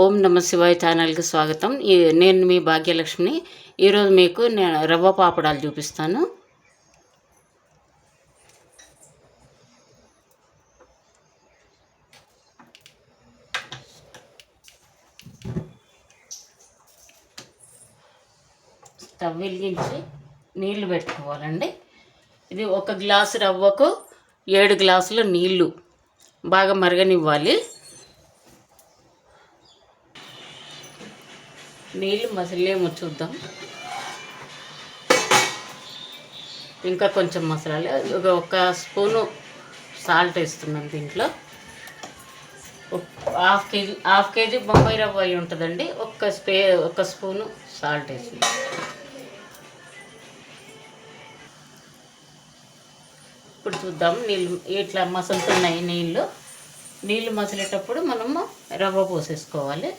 ఓం నమ శివాయ ఛానల్కి స్వాగతం. నేను మీ భాగ్యలక్ష్మిని. ఈరోజు మీకు నేను రవ్వ పాపడాలు చూపిస్తాను. స్టవ్ వెలిగించి నీళ్లు పెట్టుకోవాలండి. ఇది 1 గ్లాసు రవ్వకు 7 గ్లాసుల నీళ్లు బాగా మరగనివ్వాలి. నీళ్ళు మసలేమో చూద్దాం. ఇంకా కొంచెం మసాలా, 1 స్పూను సాల్ట్ వేస్తున్నాం. దీంట్లో హాఫ్ కేజీ బొంబాయి రవ్వ అయి ఉంటుందండి. 1 స్పూను సాల్ట్ వేస్తున్నాం. ఇప్పుడు చూద్దాం. నీళ్ళు ఇట్లా మసులుతున్నాయి. నీళ్ళు మసిలేటప్పుడు మనము రవ్వ పోసేసుకోవాలి.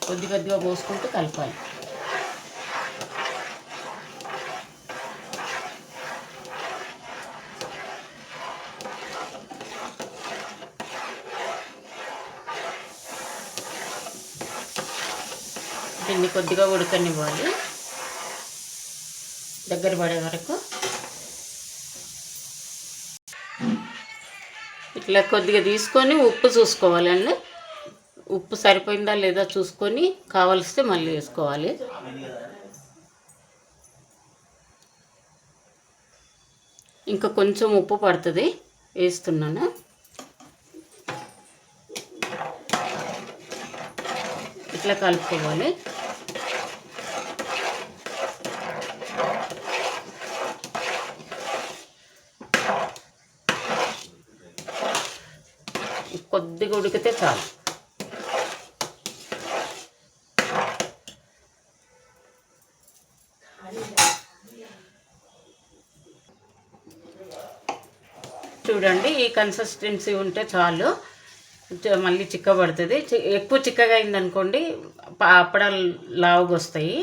కొద్దిగా పోసుకుంటూ కలపాలి. దీన్ని కొద్దిగా ఉడకనివ్వాలి దగ్గర పడే వరకు. ఇట్లా కొద్దిగా తీసుకొని ఉప్పు చూసుకోవాలండి. ఉప్పు సరిపోయిందా లేదా చూసుకొని కావలిస్తే మళ్ళీ వేసుకోవాలి. ఇంకా కొంచెం ఉప్పు పడుతుంది, వేస్తున్నాను. ఇట్లా కలుపుకోవాలి. కొద్దిగా ఉడికితే చాలు. చూడండి, ఈ కన్సిస్టెన్సీ ఉంటే చాలు. మళ్ళీ చిక్కబడుతుంది. ఎక్కువ చిక్కగా అయిందనుకోండి అప్పడాలు లావుగా వస్తాయి.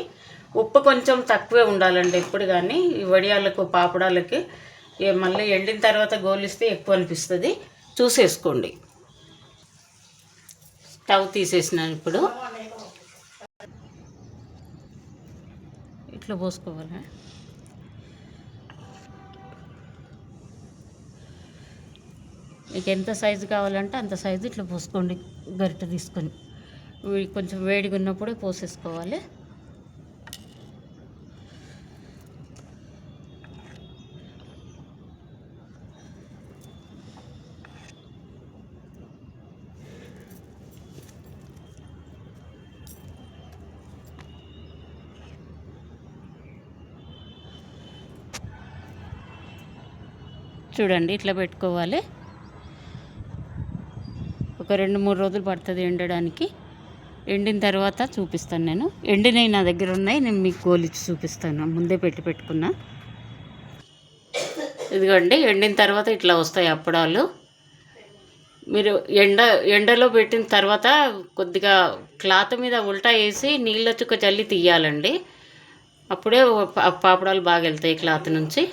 ఉప్పు కొంచెం తక్కువే ఉండాలండి ఎప్పుడు కానీ. ఈ వడియాలకు పాపడాలకి మళ్ళీ ఎండిన తర్వాత గోలిస్తే ఎక్కువ అనిపిస్తుంది. చూసేసుకోండి. స్టవ్ తీసేసినాను. ఇప్పుడు ఇట్లా పోసుకోవాలి. మీకు ఎంత సైజు కావాలంటే అంత సైజు ఇట్లా పోసుకోండి. గరిటె తీసుకొని కొంచెం వేడిగా ఉన్నప్పుడే పోసేసుకోవాలి. చూడండి, ఇట్లా పెట్టుకోవాలి. ఒక 2-3 రోజులు పడుతుంది ఎండడానికి. ఎండిన తర్వాత చూపిస్తాను. నేను ఎండినవి నా దగ్గర ఉన్నాయి. నేను మీకు గోలిచ్చి చూపిస్తాను. ముందే పెట్టుకున్నా. ఇదిగోండి, ఎండిన తర్వాత ఇట్లా వస్తాయి అప్పడాలు. మీరు ఎండలో పెట్టిన తర్వాత కొద్దిగా క్లాత్ మీద ఉల్టా వేసి నీళ్ళ చుక్క చల్లి తీయాలండి. అప్పుడే పాపడాలు బాగా వెళ్తాయి క్లాత్ నుంచి.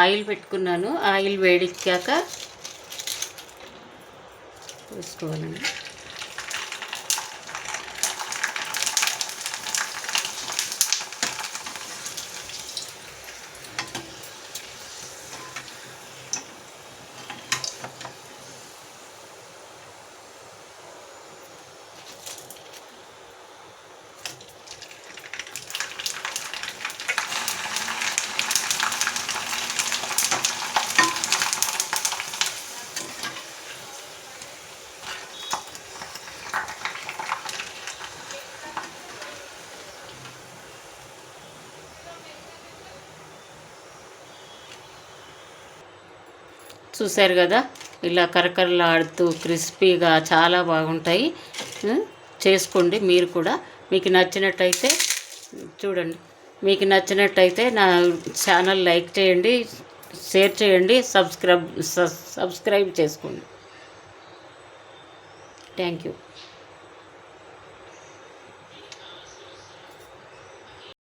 ఆయిల్ పెట్టుకున్నాను. ఆయిల్ వేడెక్కాక వేసుకోవాలండి. చూశారు కదా, ఇలా కరకరలాడుతూ క్రిస్పీగా చాలా బాగుంటాయి. చేసుకోండి మీరు కూడా. మీకు నచ్చినట్టయితే చూడండి. మీకు నచ్చినట్టయితే నా ఛానల్ లైక్ చేయండి, షేర్ చేయండి, సబ్స్క్రైబ్ చేసుకోండి. Thank you.